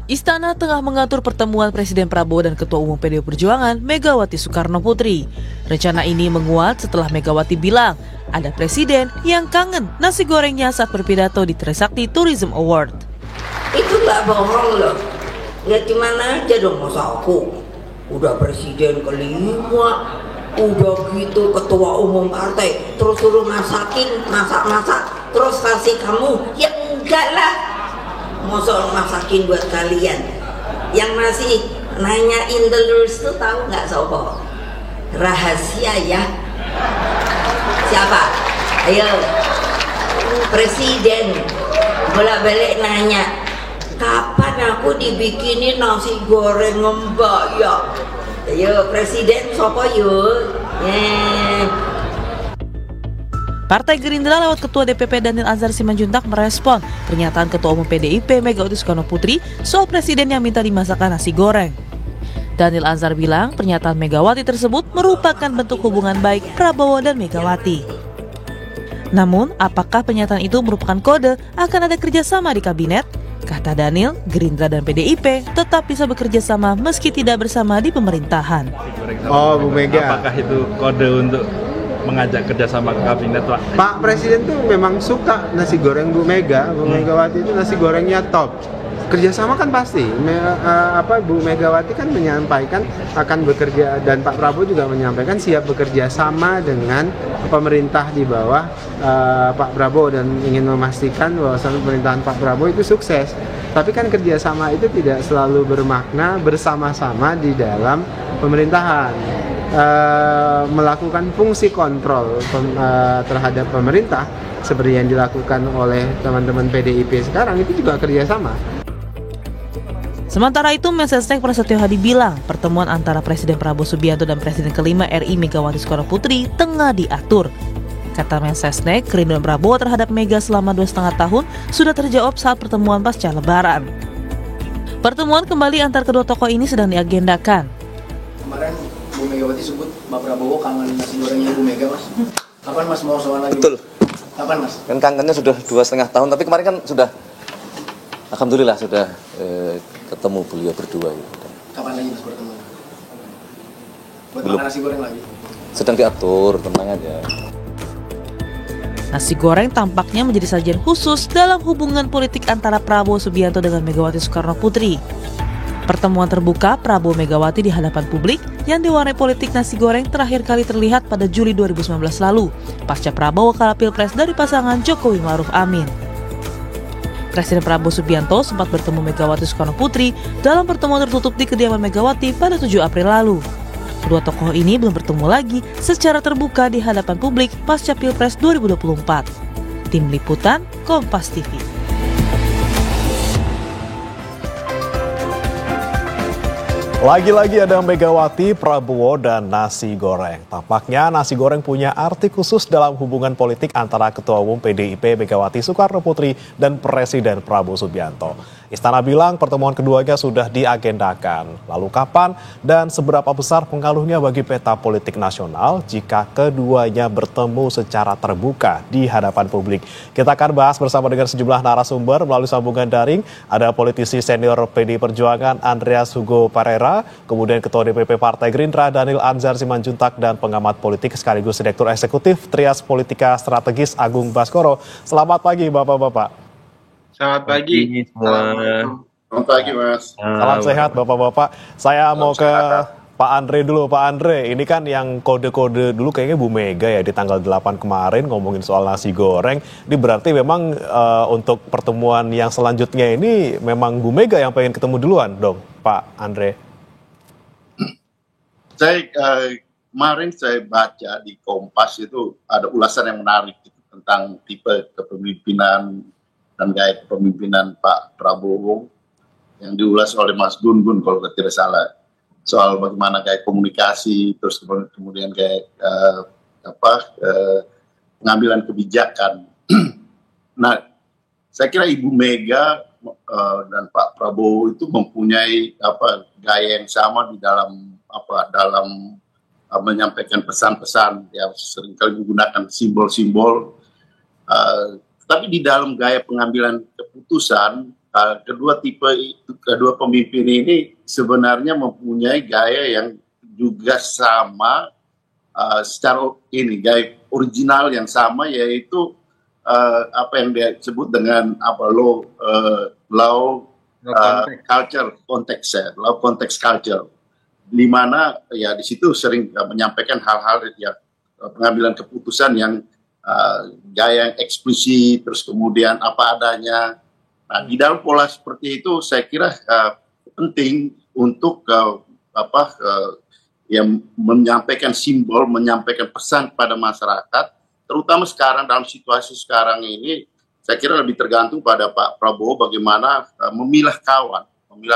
Istana tengah mengatur pertemuan Presiden Prabowo dan Ketua Umum PDI Perjuangan Megawati Soekarno Putri. Rencana ini menguat setelah Megawati bilang ada presiden yang kangen nasi gorengnya saat berpidato di Trisakti Tourism Award. Itu nggak bohong loh. Ya gimana aja dong, masa aku udah presiden kelima, udah gitu ketua umum partai, terus suruh masakin, masak-masak, terus kasih kamu, ya enggak lah. Masa masakin buat kalian. Yang masih nanyain telus tuh tahu nggak sopo? Rahasia ya. Siapa? Ayo, presiden bolak-balik nanya, kapan aku dibikinin nasi goreng mbak ya? Ayo presiden sopo yuk. Partai Gerindra lewat Ketua DPP Daniel Anzar Simanjuntak merespon pernyataan Ketua Umum PDIP Megawati Soekarno Putri soal presiden yang minta dimasakkan nasi goreng. Daniel Anzar bilang pernyataan Megawati tersebut merupakan bentuk hubungan baik Prabowo dan Megawati. Namun, apakah pernyataan itu merupakan kode akan ada kerjasama di kabinet? Kata Daniel, Gerindra dan PDIP tetap bisa bekerja sama meski tidak bersama di pemerintahan. Oh, Bu Mega. Apakah itu kode untuk mengajak kerjasama ke kabinet, Pak? Pak Presiden tuh memang suka nasi goreng Bu Mega. Bu Megawati itu nasi gorengnya top. Kerjasama kan pasti. Bu Megawati kan menyampaikan akan bekerja, dan Pak Prabowo juga menyampaikan siap bekerja sama dengan pemerintah di bawah Pak Prabowo dan ingin memastikan bahwa pemerintahan Pak Prabowo itu sukses. Tapi kan kerjasama itu tidak selalu bermakna bersama-sama di dalam pemerintahan. Melakukan fungsi kontrol terhadap pemerintah seperti yang dilakukan oleh teman-teman PDIP sekarang itu juga kerjasama. Sementara itu, Mensesnek Prasetyo Hadi bilang pertemuan antara Presiden Prabowo Subianto dan Presiden kelima RI Megawati Soekarno Putri tengah diatur. Kata Mensesnek, kerinduan Prabowo terhadap Mega selama 2,5 tahun sudah terjawab saat pertemuan pasca Lebaran. Pertemuan kembali antar kedua tokoh ini sedang diagendakan. Kemarin Bu Megawati sebut Pak Prabowo kangen nasi gorengnya Bu Mega, Mas. Kapan Mas mau soal lagi? Betul. Kapan Mas? Kan kangennya sudah 2,5 tahun, tapi kemarin kan sudah, alhamdulillah sudah ketemu beliau berdua. Kapan lagi Mas bertemu? Buat Belum. makan nasi goreng lagi? Sedang diatur, tenang aja. Nasi goreng tampaknya menjadi sajian khusus dalam hubungan politik antara Prabowo Subianto dengan Megawati Soekarno Putri. Pertemuan terbuka Prabowo Megawati di hadapan publik yang diwarnai politik nasi goreng terakhir kali terlihat pada Juli 2019 lalu, pasca Prabowo kalah Pilpres dari pasangan Jokowi Ma'ruf Amin. Presiden Prabowo Subianto sempat bertemu Megawati Soekarno Putri dalam pertemuan tertutup di kediaman Megawati pada 7 April lalu. Kedua tokoh ini belum bertemu lagi secara terbuka di hadapan publik pasca Pilpres 2024. Tim Liputan, Kompas TV. Lagi-lagi ada Megawati, Prabowo, dan nasi goreng. Tampaknya nasi goreng punya arti khusus dalam hubungan politik antara Ketua Umum PDIP Megawati Soekarno Putri dan Presiden Prabowo Subianto. Istana bilang pertemuan keduanya sudah diagendakan. Lalu kapan dan seberapa besar pengaruhnya bagi peta politik nasional jika keduanya bertemu secara terbuka di hadapan publik? Kita akan bahas bersama dengan sejumlah narasumber melalui sambungan daring. Ada politisi senior PDI Perjuangan Andreas Hugo Parera, kemudian Ketua DPP Partai Gerindra Daniel Anzar Simanjuntak, dan pengamat politik sekaligus Direktur Eksekutif Trias Politika Strategis Agung Baskoro. Selamat pagi Bapak-Bapak. Selamat pagi semua. Selamat pagi Mas. Salam sehat Bapak-Bapak. Saya mau ke Pak Andre dulu. Pak Andre, ini kan yang kode-kode dulu kayaknya Bu Mega ya di tanggal 8 kemarin ngomongin soal nasi goreng. Ini berarti memang untuk pertemuan yang selanjutnya ini memang Bu Mega yang pengen ketemu duluan dong, Pak Andre. Kemarin saya baca di Kompas itu ada ulasan yang menarik gitu, tentang tipe kepemimpinan dan gaya kepemimpinan Pak Prabowo yang diulas oleh Mas Gun Gun kalau tidak salah, soal bagaimana kayak komunikasi, terus kemudian kayak pengambilan kebijakan. Nah, saya kira Ibu Mega dan Pak Prabowo itu mempunyai gaya yang sama di dalam menyampaikan pesan-pesan, ya seringkali menggunakan simbol-simbol. Tapi di dalam gaya pengambilan keputusan kedua pemimpin ini sebenarnya mempunyai gaya yang juga sama, secara ini gaya original yang sama, yaitu apa yang dia sebut dengan low culture context, low context culture, di mana ya di situ sering menyampaikan hal-hal yang pengambilan keputusan yang gaya yang eksplisit, terus kemudian apa adanya. Nah, di dalam pola seperti itu saya kira penting untuk yang menyampaikan simbol, menyampaikan pesan kepada masyarakat, terutama sekarang dalam situasi sekarang ini. Saya kira lebih tergantung pada Pak Prabowo bagaimana memilah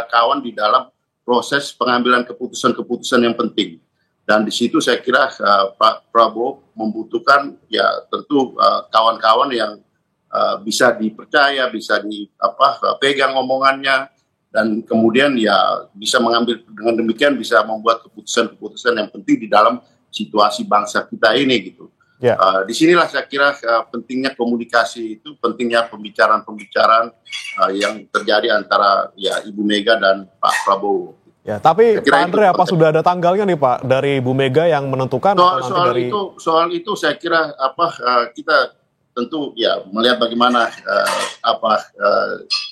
kawan di dalam proses pengambilan keputusan-keputusan yang penting. Dan di situ saya kira Pak Prabowo membutuhkan ya tentu kawan-kawan yang bisa dipercaya, bisa pegang omongannya, dan kemudian ya bisa mengambil, dengan demikian bisa membuat keputusan-keputusan yang penting di dalam situasi bangsa kita ini gitu. Ya. Disinilah saya kira pentingnya komunikasi itu, pentingnya pembicaraan-pembicaraan yang terjadi antara ya Ibu Mega dan Pak Prabowo. Ya, tapi Pak Andre, apa sudah ada tanggalnya nih Pak dari Bu Mega yang menentukan? Soal itu saya kira kita tentu ya melihat bagaimana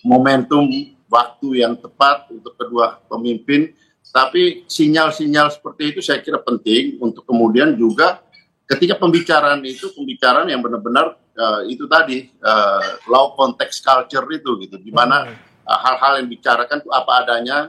momentum waktu yang tepat untuk kedua pemimpin. Tapi sinyal-sinyal seperti itu saya kira penting untuk kemudian juga ketika pembicaraan yang benar-benar itu tadi low context culture itu gitu, di mana hal-hal yang dibicarakan itu apa adanya.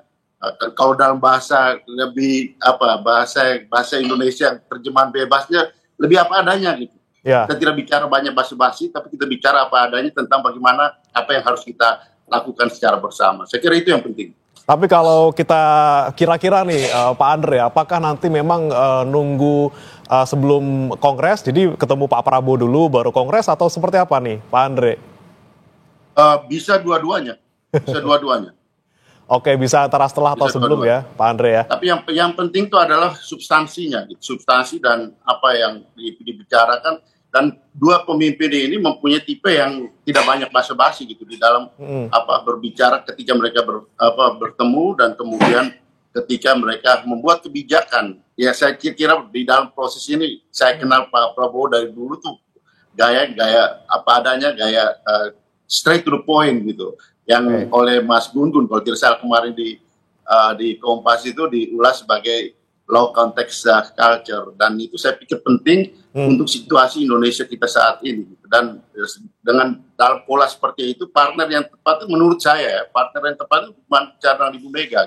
Kalau dalam bahasa lebih bahasa Indonesia yang terjemahan bebasnya lebih apa adanya gitu. Ya. Kita tidak bicara banyak basa-basi, tapi kita bicara apa adanya tentang bagaimana apa yang harus kita lakukan secara bersama. Saya kira itu yang penting. Tapi kalau kita kira-kira nih Pak Andre, apakah nanti memang nunggu sebelum Kongres, jadi ketemu Pak Prabowo dulu baru Kongres, atau seperti apa nih Pak Andre? Bisa dua-duanya. Oke, bisa antara setelah atau sebelum ya, Pak Andre ya. Tapi yang penting itu adalah substansinya, gitu. Substansi dan apa yang dibicarakan. Dan dua pemimpin ini mempunyai tipe yang tidak banyak basa-basi gitu di dalam berbicara ketika mereka bertemu, dan kemudian ketika mereka membuat kebijakan. Ya saya kira di dalam proses ini saya kenal Pak Prabowo dari dulu tuh gaya apa adanya, gaya straight to the point gitu. Yang oleh Mas Gun-Gun kalau tidak salah kemarin di Kompas itu diulas sebagai low context culture, dan itu saya pikir penting untuk situasi Indonesia kita saat ini. Dan dengan dalam pola seperti itu, partner yang tepat menurut saya partner yang tepat itu bicara Ibu Mega.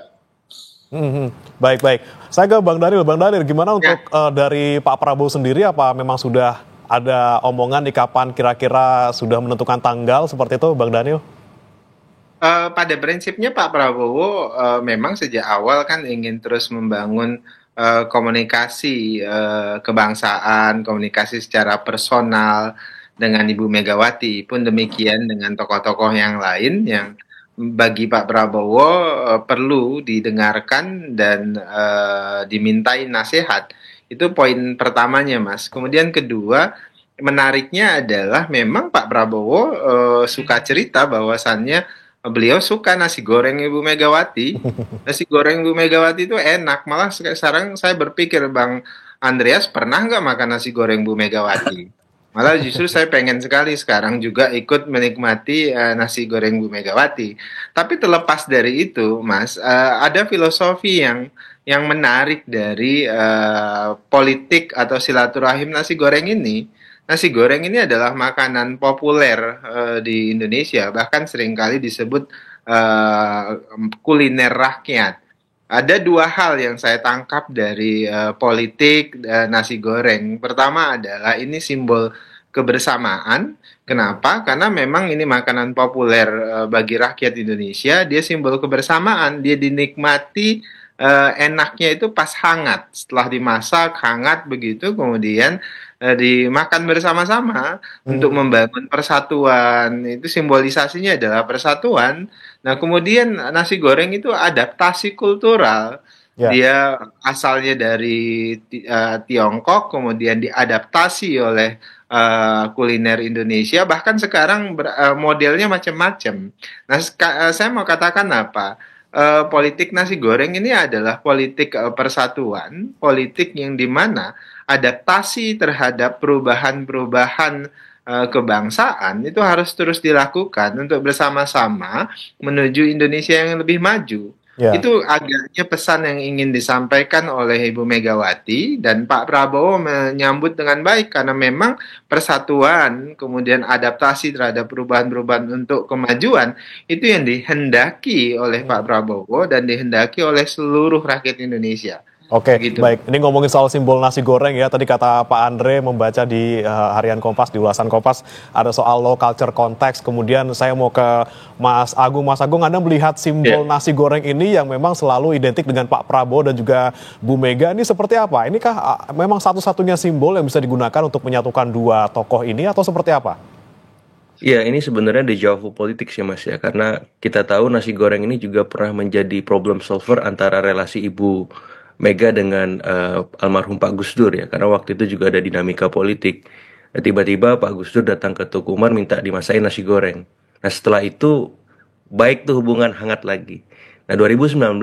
Baik. Saya ke Bang Daniel. Bang Daniel, gimana untuk dari Pak Prabowo sendiri, apa memang sudah ada omongan di kapan kira-kira sudah menentukan tanggal seperti itu, Bang Daniel? Pada prinsipnya Pak Prabowo memang sejak awal kan ingin terus membangun komunikasi kebangsaan, komunikasi secara personal dengan Ibu Megawati. Pun demikian dengan tokoh-tokoh yang lain yang bagi Pak Prabowo perlu didengarkan dan dimintai nasihat. Itu poin pertamanya, Mas. Kemudian kedua, menariknya adalah memang Pak Prabowo suka cerita bahwasannya beliau suka nasi goreng Ibu Megawati. Nasi goreng Ibu Megawati itu enak. Malah sekarang saya berpikir, Bang Andreas, pernah nggak makan nasi goreng Bu Megawati? Malah justru saya pengen sekali sekarang juga ikut menikmati nasi goreng Bu Megawati. Tapi terlepas dari itu, Mas, ada filosofi yang menarik dari politik atau silaturahim nasi goreng ini. Nasi goreng ini adalah makanan populer di Indonesia, bahkan seringkali disebut kuliner rakyat. Ada dua hal yang saya tangkap dari politik nasi goreng. Pertama adalah ini simbol kebersamaan. Kenapa? Karena memang ini makanan populer bagi rakyat Indonesia. Dia simbol kebersamaan. Dia dinikmati enaknya itu pas hangat. Setelah dimasak hangat begitu, kemudian dimakan bersama-sama untuk membangun persatuan. Itu simbolisasinya adalah persatuan. Nah, kemudian nasi goreng itu adaptasi kultural. Ya. Dia asalnya dari Tiongkok, kemudian diadaptasi oleh kuliner Indonesia, bahkan sekarang modelnya macam-macam. Nah, saya mau katakan apa? Politik nasi goreng ini adalah politik persatuan, politik yang dimana adaptasi terhadap perubahan-perubahan kebangsaan itu harus terus dilakukan untuk bersama-sama menuju Indonesia yang lebih maju. Ya. Itu agaknya pesan yang ingin disampaikan oleh Ibu Megawati, dan Pak Prabowo menyambut dengan baik karena memang persatuan, kemudian adaptasi terhadap perubahan-perubahan untuk kemajuan itu yang dihendaki oleh Pak Prabowo dan dihendaki oleh seluruh rakyat Indonesia. Oke, Gitu. baik. Ini ngomongin soal simbol nasi goreng ya. Tadi kata Pak Andre membaca di Harian Kompas, di ulasan Kompas, ada soal low culture konteks. Kemudian saya mau ke Mas Agung. Mas Agung, Anda melihat simbol nasi goreng ini yang memang selalu identik dengan Pak Prabowo dan juga Bu Mega, ini seperti apa? Inikah memang satu-satunya simbol yang bisa digunakan untuk menyatukan dua tokoh ini atau seperti apa? Ya, ini sebenarnya deja vu politik sih Mas ya, karena kita tahu nasi goreng ini juga pernah menjadi problem solver antara relasi Ibu Mega dengan almarhum Pak Gus Dur ya, karena waktu itu juga ada dinamika politik. Tiba-tiba Pak Gus Dur datang ke Tuku Umar minta dimasakin nasi goreng. Nah setelah itu baik tuh hubungan hangat lagi. Nah 2019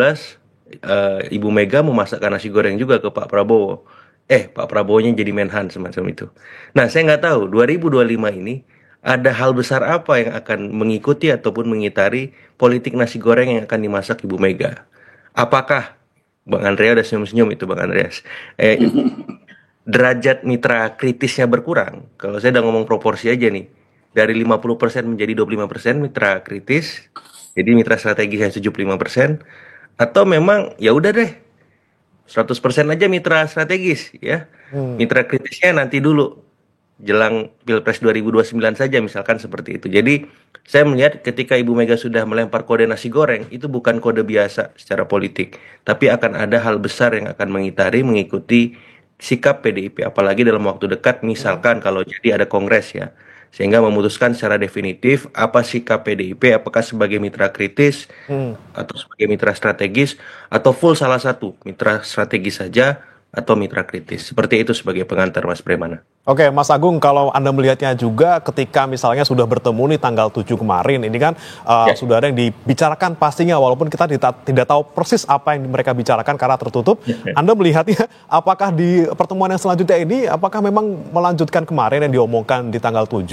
Ibu Mega memasakkan nasi goreng juga ke Pak Prabowo. Pak Prabowo-nya jadi Menhan semacam itu. Nah saya nggak tahu 2025 ini ada hal besar apa yang akan mengikuti ataupun mengitari politik nasi goreng yang akan dimasak Ibu Mega. Apakah Bang Andrea udah senyum-senyum itu Bang Andreas. Derajat mitra kritisnya berkurang. Kalau saya udah ngomong proporsi aja nih. Dari 50% menjadi 25% mitra kritis. Jadi mitra strategis yang 75%. Atau memang ya udah deh. 100% aja mitra strategis ya. Mitra kritisnya nanti dulu. Jelang Pilpres 2029 saja misalkan seperti itu. Jadi saya melihat ketika Ibu Mega sudah melempar kode nasi goreng, itu bukan kode biasa secara politik, tapi akan ada hal besar yang akan mengikuti sikap PDIP, apalagi dalam waktu dekat, misalkan kalau jadi ada kongres ya, sehingga memutuskan secara definitif apa sikap PDIP, apakah sebagai mitra kritis atau sebagai mitra strategis, atau full salah satu, mitra strategis saja atau mitra kritis. Seperti itu sebagai pengantar Mas Bremana. Oke, Mas Agung, kalau Anda melihatnya juga ketika misalnya sudah bertemu nih tanggal 7 kemarin, ini kan sudah ada yang dibicarakan pastinya, walaupun kita tidak tahu persis apa yang mereka bicarakan karena tertutup. Anda melihatnya apakah di pertemuan yang selanjutnya ini, apakah memang melanjutkan kemarin yang diomongkan di tanggal 7,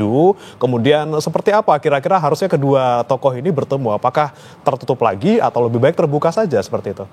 kemudian seperti apa kira-kira harusnya kedua tokoh ini bertemu? Apakah tertutup lagi atau lebih baik terbuka saja seperti itu?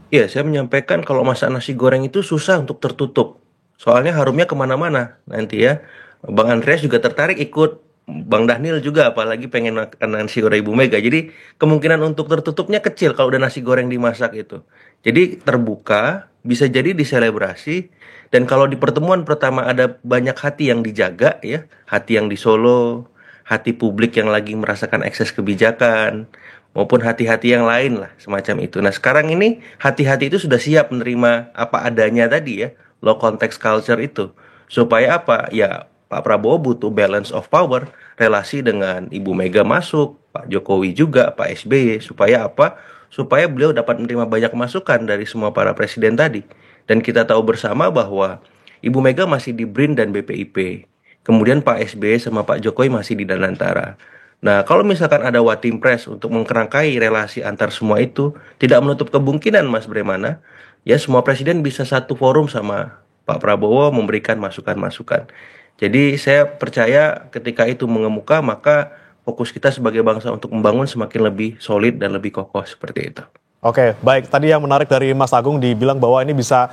Iya, saya menyampaikan kalau masak nasi goreng itu susah untuk tertutup. Soalnya harumnya kemana-mana nanti ya. Bang Andreas juga tertarik ikut, Bang Dhanil juga apalagi pengen makan nasi goreng Ibu Mega. Jadi kemungkinan untuk tertutupnya kecil kalau udah nasi goreng dimasak itu. Jadi terbuka, bisa jadi diselebrasi. Dan kalau di pertemuan pertama ada banyak hati yang dijaga ya. Hati yang di Solo, hati publik yang lagi merasakan ekses kebijakan, maupun hati-hati yang lain lah semacam itu. Nah sekarang ini hati-hati itu sudah siap menerima apa adanya tadi ya, low context culture itu. Supaya apa? Ya Pak Prabowo butuh balance of power, relasi dengan Ibu Mega masuk, Pak Jokowi juga, Pak SBY. Supaya apa? Supaya beliau dapat menerima banyak masukan dari semua para presiden tadi. Dan kita tahu bersama bahwa Ibu Mega masih di BRIN dan BPIP. Kemudian Pak SBY sama Pak Jokowi masih di Danantara. Nah, kalau misalkan ada Watimpres untuk mengkerangkai relasi antar semua itu, tidak menutup kemungkinan Mas Bremana, ya semua presiden bisa satu forum sama Pak Prabowo memberikan masukan-masukan. Jadi saya percaya ketika itu mengemuka, maka fokus kita sebagai bangsa untuk membangun semakin lebih solid dan lebih kokoh seperti itu. Oke, baik. Tadi yang menarik dari Mas Agung dibilang bahwa ini bisa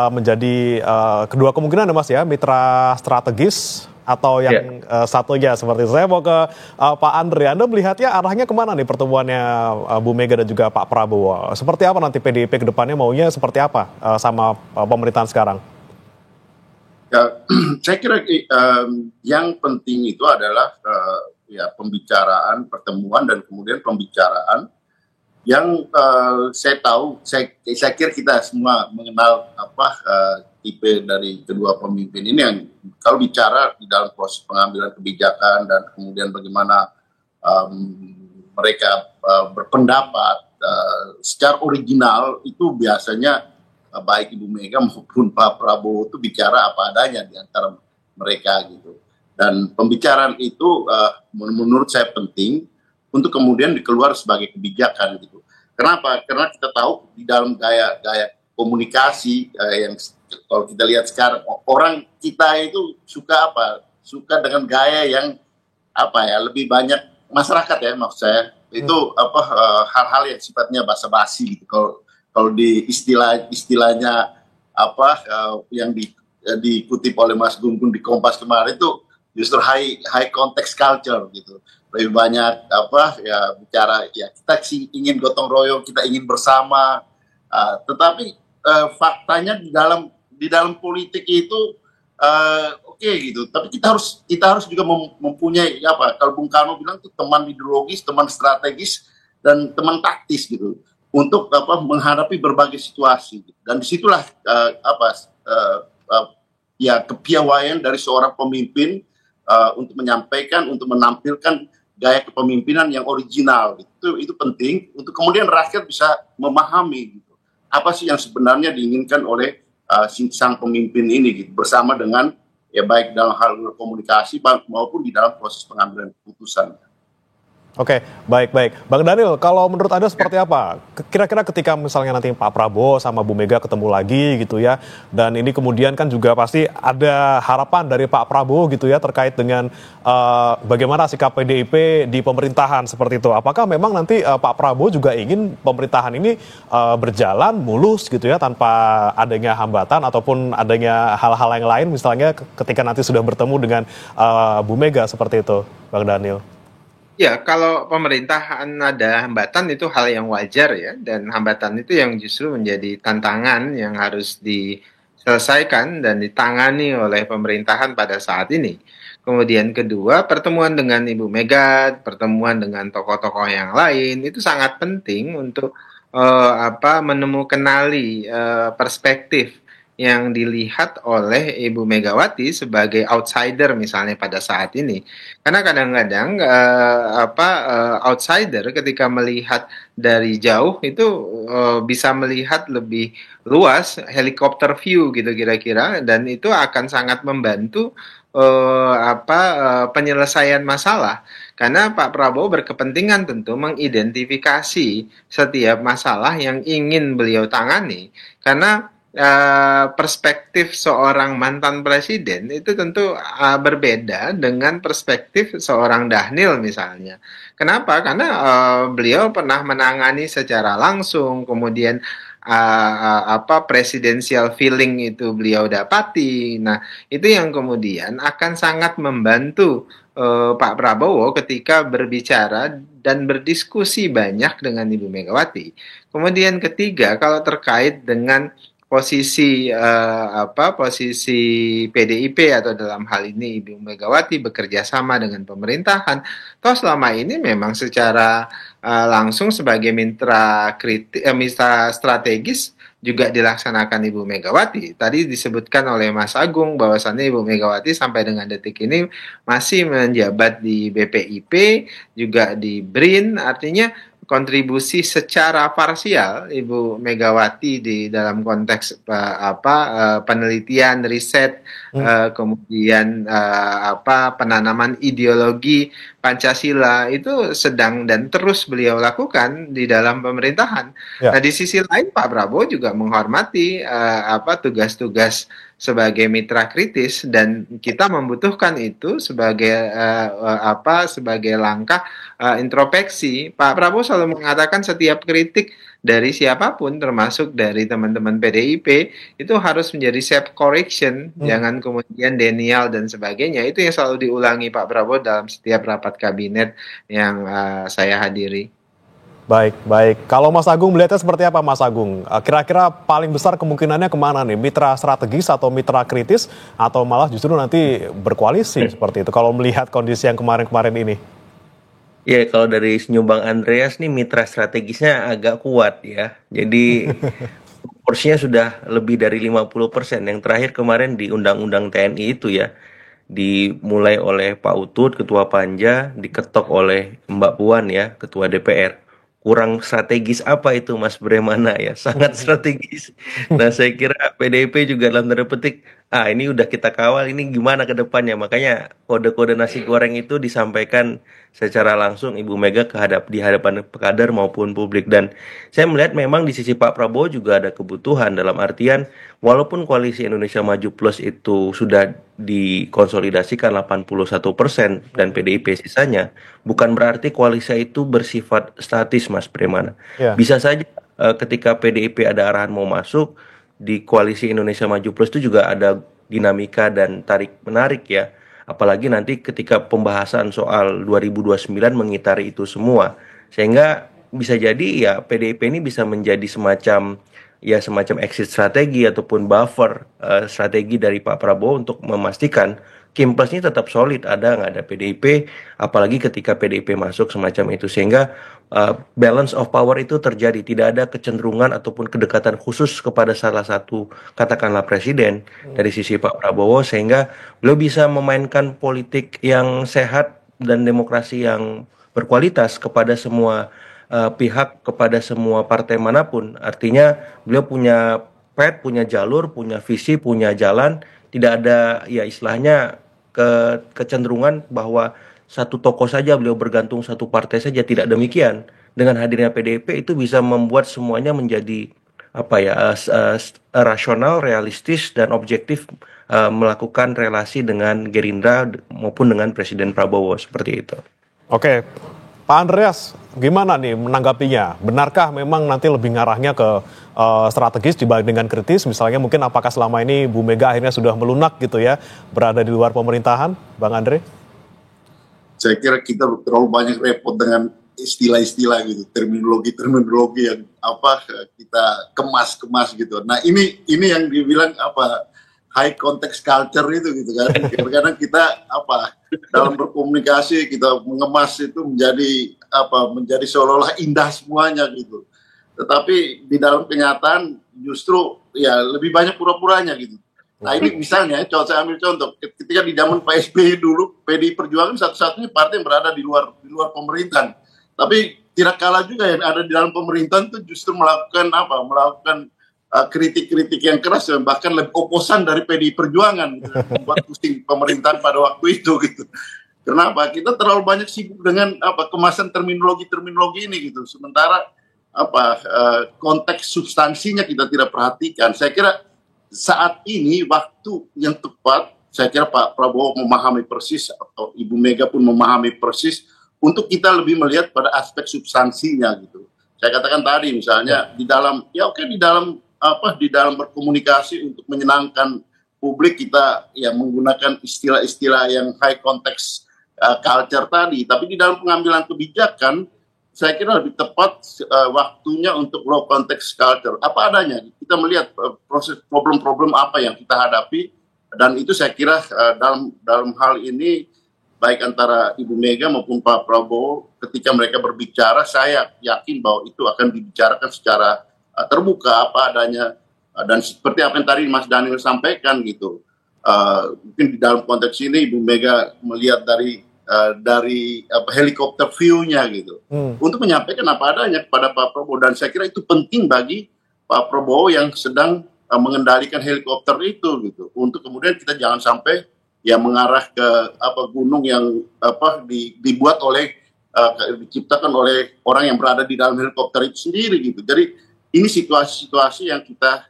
menjadi kedua kemungkinan ya Mas ya, mitra strategis atau yang satunya seperti itu. Saya mau ke Pak Andre. Anda melihatnya arahnya kemana nih pertemuannya Bu Mega dan juga Pak Prabowo? Seperti apa nanti PDIP ke depannya maunya seperti apa sama pemerintahan sekarang? Ya, saya kira yang penting itu adalah ya pembicaraan, pertemuan dan kemudian pembicaraan yang saya tahu, saya kira kita semua mengenal tipe dari kedua pemimpin ini yang kalau bicara di dalam proses pengambilan kebijakan dan kemudian bagaimana mereka berpendapat secara original itu biasanya baik Ibu Mega maupun Pak Prabowo itu bicara apa adanya di antara mereka gitu. Dan pembicaraan itu menurut saya penting untuk kemudian dikeluar sebagai kebijakan gitu. Kenapa? Karena kita tahu di dalam gaya komunikasi yang kalau kita lihat sekarang orang kita itu suka apa? Suka dengan gaya yang apa ya, lebih banyak masyarakat ya maksud saya itu hal-hal yang sifatnya basa-basi gitu. Kalau di istilahnya yang dikutip oleh Mas Gun di Kompas kemarin itu justru high context culture gitu. Lebih banyak bicara ya kita sih ingin gotong royong, kita ingin bersama, tetapi faktanya di dalam politik itu oke gitu. Tapi kita harus juga mempunyai kalau Bung Karno bilang itu teman ideologis, teman strategis dan teman taktis gitu untuk menghadapi berbagai situasi. Dan disitulah kepiawaian dari seorang pemimpin untuk menyampaikan, untuk menampilkan gaya kepemimpinan yang original itu penting untuk kemudian rakyat bisa memahami gitu apa sih yang sebenarnya diinginkan oleh sang pemimpin ini gitu, bersama dengan ya baik dalam hal komunikasi maupun di dalam proses pengambilan keputusan. Oke, baik. Bang Daniel, kalau menurut Anda seperti apa? Kira-kira ketika misalnya nanti Pak Prabowo sama Bu Mega ketemu lagi gitu ya, dan ini kemudian kan juga pasti ada harapan dari Pak Prabowo gitu ya terkait dengan bagaimana sikap PDIP di pemerintahan seperti itu. Apakah memang nanti Pak Prabowo juga ingin pemerintahan ini berjalan mulus gitu ya tanpa adanya hambatan ataupun adanya hal-hal yang lain misalnya ketika nanti sudah bertemu dengan Bu Mega seperti itu, Bang Daniel? Ya, kalau pemerintahan ada hambatan itu hal yang wajar ya, dan hambatan itu yang justru menjadi tantangan yang harus diselesaikan dan ditangani oleh pemerintahan pada saat ini. Kemudian kedua, pertemuan dengan Ibu Mega, pertemuan dengan tokoh-tokoh yang lain itu sangat penting untuk menemukan perspektif yang dilihat oleh Ibu Megawati sebagai outsider misalnya pada saat ini. Karena kadang-kadang outsider ketika melihat dari jauh itu bisa melihat lebih luas, helikopter view gitu kira-kira, dan itu akan sangat membantu penyelesaian masalah. Karena Pak Prabowo berkepentingan tentu mengidentifikasi setiap masalah yang ingin beliau tangani. Karena perspektif seorang mantan presiden itu tentu berbeda dengan perspektif seorang Dhanil misalnya. Kenapa? Karena beliau pernah menangani secara langsung, kemudian presidential feeling itu beliau dapati. Nah, itu yang kemudian akan sangat membantu Pak Prabowo ketika berbicara dan berdiskusi banyak dengan Ibu Megawati. Kemudian ketiga, kalau terkait dengan posisi PDIP atau dalam hal ini Ibu Megawati bekerja sama dengan pemerintahan, toh selama ini memang secara langsung sebagai mitra strategis juga dilaksanakan Ibu Megawati. Tadi disebutkan oleh Mas Agung bahwasannya Ibu Megawati sampai dengan detik ini masih menjabat di BPIP, juga di BRIN, artinya kontribusi secara parsial Ibu Megawati di dalam konteks penelitian, riset, kemudian penanaman ideologi Pancasila itu sedang dan terus beliau lakukan di dalam pemerintahan. Ya. Nah, di sisi lain Pak Prabowo juga menghormati tugas-tugas sebagai mitra kritis, dan kita membutuhkan itu sebagai sebagai langkah introspeksi. Pak Prabowo selalu mengatakan setiap kritik dari siapapun termasuk dari teman-teman PDIP itu harus menjadi self correction, jangan kemudian denial dan sebagainya. Itu yang selalu diulangi Pak Prabowo dalam setiap rapat kabinet yang saya hadiri. Baik. Kalau Mas Agung melihatnya seperti apa, Mas Agung? Kira-kira paling besar kemungkinannya kemana nih? Mitra strategis atau mitra kritis? Atau malah justru nanti berkoalisi seperti itu kalau melihat kondisi yang kemarin-kemarin ini? Ya, kalau dari senyum Bang Andreas nih mitra strategisnya agak kuat ya. Jadi porsinya sudah lebih dari 50%. Yang terakhir kemarin di Undang-Undang TNI itu ya. Dimulai oleh Pak Utut, Ketua Panja, diketok oleh Mbak Puan ya, Ketua DPR. kurang strategis apa itu Mas Bremana ya, sangat strategis. Nah saya kira PDIP juga dalam tanda petik, ini udah kita kawal, ini gimana ke depannya. Makanya kode-kode nasi goreng itu disampaikan secara langsung Ibu Mega di hadapan kader maupun publik. Dan saya melihat memang di sisi Pak Prabowo juga ada kebutuhan, dalam artian walaupun koalisi Indonesia Maju Plus itu sudah dikonsolidasikan 81% dan PDIP sisanya, bukan berarti koalisi itu bersifat statis, Mas Bremana. Ya. Bisa saja ketika PDIP ada arahan mau masuk, di koalisi Indonesia Maju Plus itu juga ada dinamika dan tarik-menarik ya. Apalagi nanti ketika pembahasan soal 2029 mengitari itu semua. Sehingga bisa jadi ya PDIP ini bisa menjadi semacam exit strategi ataupun buffer strategi dari Pak Prabowo untuk memastikan Kim Plus ini tetap solid, nggak ada PDIP, apalagi ketika PDIP masuk semacam itu, sehingga balance of power itu terjadi, tidak ada kecenderungan ataupun kedekatan khusus kepada salah satu katakanlah presiden dari sisi Pak Prabowo, sehingga beliau bisa memainkan politik yang sehat dan demokrasi yang berkualitas kepada semua pihak, kepada semua partai manapun. Artinya beliau punya punya jalur, punya visi, punya jalan. Tidak ada ya istilahnya kecenderungan bahwa satu tokoh saja beliau bergantung satu partai saja, tidak demikian. Dengan hadirnya PDIP itu bisa membuat semuanya menjadi rasional, realistis dan objektif melakukan relasi dengan Gerindra maupun dengan Presiden Prabowo seperti itu. Oke, Pak Andreas, gimana nih menanggapinya? Benarkah memang nanti lebih ngarahnya ke strategis dibanding dengan kritis? Misalnya mungkin apakah selama ini Bu Mega akhirnya sudah melunak gitu ya, berada di luar pemerintahan, Bang Andre? Saya kira kita terlalu banyak repot dengan istilah-istilah gitu, terminologi yang kita kemas gitu. Nah ini yang dibilang high context culture itu gitu kan. Kadang-kadang kita dalam berkomunikasi kita mengemas itu menjadi seolah-olah indah semuanya gitu. Tetapi di dalam kenyataan justru ya lebih banyak pura-puranya gitu. Nah ini misalnya, saya ambil contoh, ketika di zaman Pak SBY dulu, PDI Perjuangan satu-satunya partai yang berada di luar pemerintahan. Tapi tidak kalah juga yang ada di dalam pemerintahan itu justru melakukan kritik-kritik yang keras, bahkan lebih oposan dari PDI Perjuangan, membuat pusing pemerintahan pada waktu itu gitu. Kenapa? Kita terlalu banyak sibuk dengan kemasan terminologi ini gitu. Sementara konteks substansinya kita tidak perhatikan. Saya kira saat ini waktu yang tepat, saya kira Pak Prabowo memahami persis atau Ibu Mega pun memahami persis untuk kita lebih melihat pada aspek substansinya gitu. Saya katakan tadi misalnya di dalam berkomunikasi untuk menyenangkan publik kita ya menggunakan istilah-istilah yang high context culture tadi, tapi di dalam pengambilan kebijakan saya kira lebih tepat waktunya untuk low context culture. Apa adanya, kita melihat proses problem-problem apa yang kita hadapi, dan itu saya kira dalam hal ini baik antara Ibu Mega maupun Pak Prabowo ketika mereka berbicara, saya yakin bahwa itu akan dibicarakan secara terbuka apa adanya, dan seperti apa yang tadi Mas Daniel sampaikan gitu. Mungkin di dalam konteks ini Ibu Mega melihat dari helikopter view-nya gitu, untuk menyampaikan apa adanya kepada Pak Prabowo, dan saya kira itu penting bagi Pak Prabowo yang sedang mengendalikan helikopter itu gitu, untuk kemudian kita jangan sampai ya mengarah ke gunung yang dibuat oleh diciptakan oleh orang yang berada di dalam helikopter itu sendiri gitu. Jadi ini situasi-situasi yang kita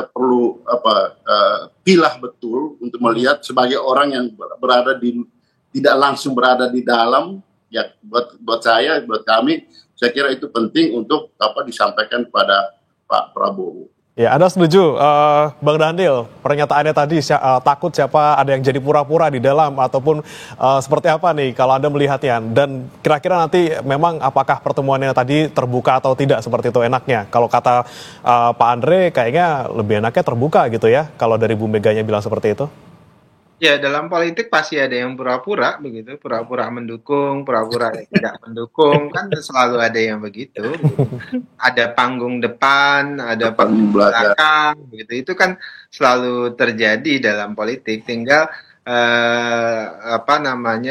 perlu pilah betul untuk melihat sebagai orang yang tidak langsung berada di dalam. Ya buat saya, buat kami, saya kira itu penting untuk disampaikan kepada Pak Prabowo. Ya, Anda setuju, Bang Daniel, pernyataannya tadi takut siapa ada yang jadi pura-pura di dalam ataupun seperti apa nih kalau Anda melihatnya, dan kira-kira nanti memang apakah pertemuannya tadi terbuka atau tidak seperti itu enaknya? Kalau kata Pak Andre kayaknya lebih enaknya terbuka gitu ya, kalau dari Bu Meganya bilang seperti itu. Ya, dalam politik pasti ada yang pura-pura begitu, pura-pura mendukung, pura-pura tidak mendukung, kan selalu ada yang begitu. Ada panggung depan, ada panggung belakang, begitu. Itu kan selalu terjadi dalam politik. Tinggal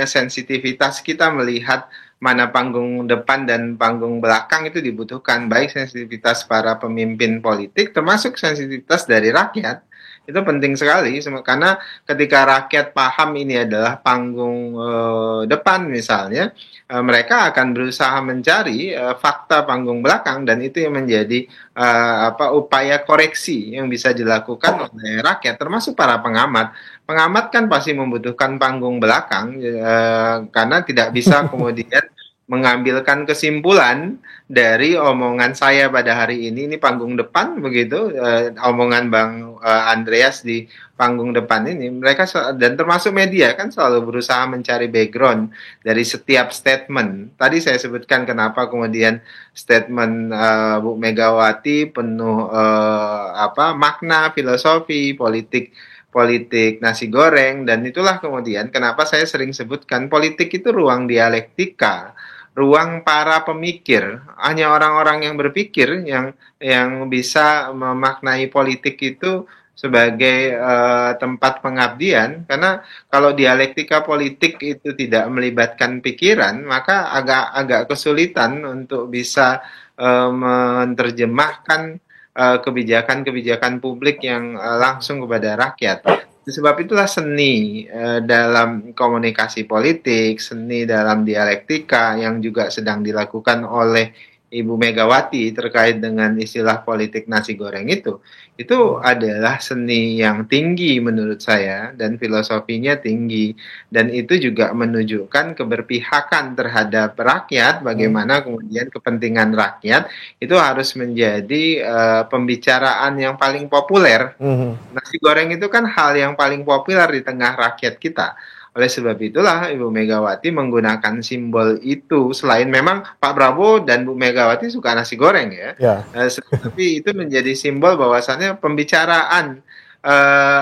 sensitivitas kita melihat mana panggung depan dan panggung belakang itu dibutuhkan, baik sensitivitas para pemimpin politik termasuk sensitivitas dari rakyat. Itu penting sekali karena ketika rakyat paham ini adalah panggung depan misalnya, mereka akan berusaha mencari fakta panggung belakang, dan itu yang menjadi upaya koreksi yang bisa dilakukan oleh rakyat termasuk para pengamat. Pengamat kan pasti membutuhkan panggung belakang karena tidak bisa kemudian mengambilkan kesimpulan dari omongan saya pada hari ini panggung depan begitu, omongan Bang Andreas di panggung depan ini, mereka dan termasuk media kan selalu berusaha mencari background dari setiap statement. Tadi saya sebutkan kenapa kemudian statement Bu Megawati penuh makna, filosofi, politik nasi goreng, dan itulah kemudian kenapa saya sering sebutkan politik itu ruang dialektika, ruang para pemikir. Hanya orang-orang yang berpikir yang bisa memaknai politik itu sebagai tempat pengabdian, karena kalau dialektika politik itu tidak melibatkan pikiran, maka agak kesulitan untuk bisa menerjemahkan kebijakan-kebijakan publik yang langsung kepada rakyat. Sebab itulah seni dalam komunikasi politik, seni dalam dialektika yang juga sedang dilakukan oleh Ibu Megawati terkait dengan istilah politik nasi goreng itu adalah seni yang tinggi menurut saya, dan filosofinya tinggi, dan itu juga menunjukkan keberpihakan terhadap rakyat, bagaimana kemudian kepentingan rakyat itu harus menjadi pembicaraan yang paling populer. Nasi goreng itu kan hal yang paling populer di tengah rakyat kita. Oleh sebab itulah Ibu Megawati menggunakan simbol itu, selain memang Pak Prabowo dan Bu Megawati suka nasi goreng ya. Tapi itu menjadi simbol bahwasannya pembicaraan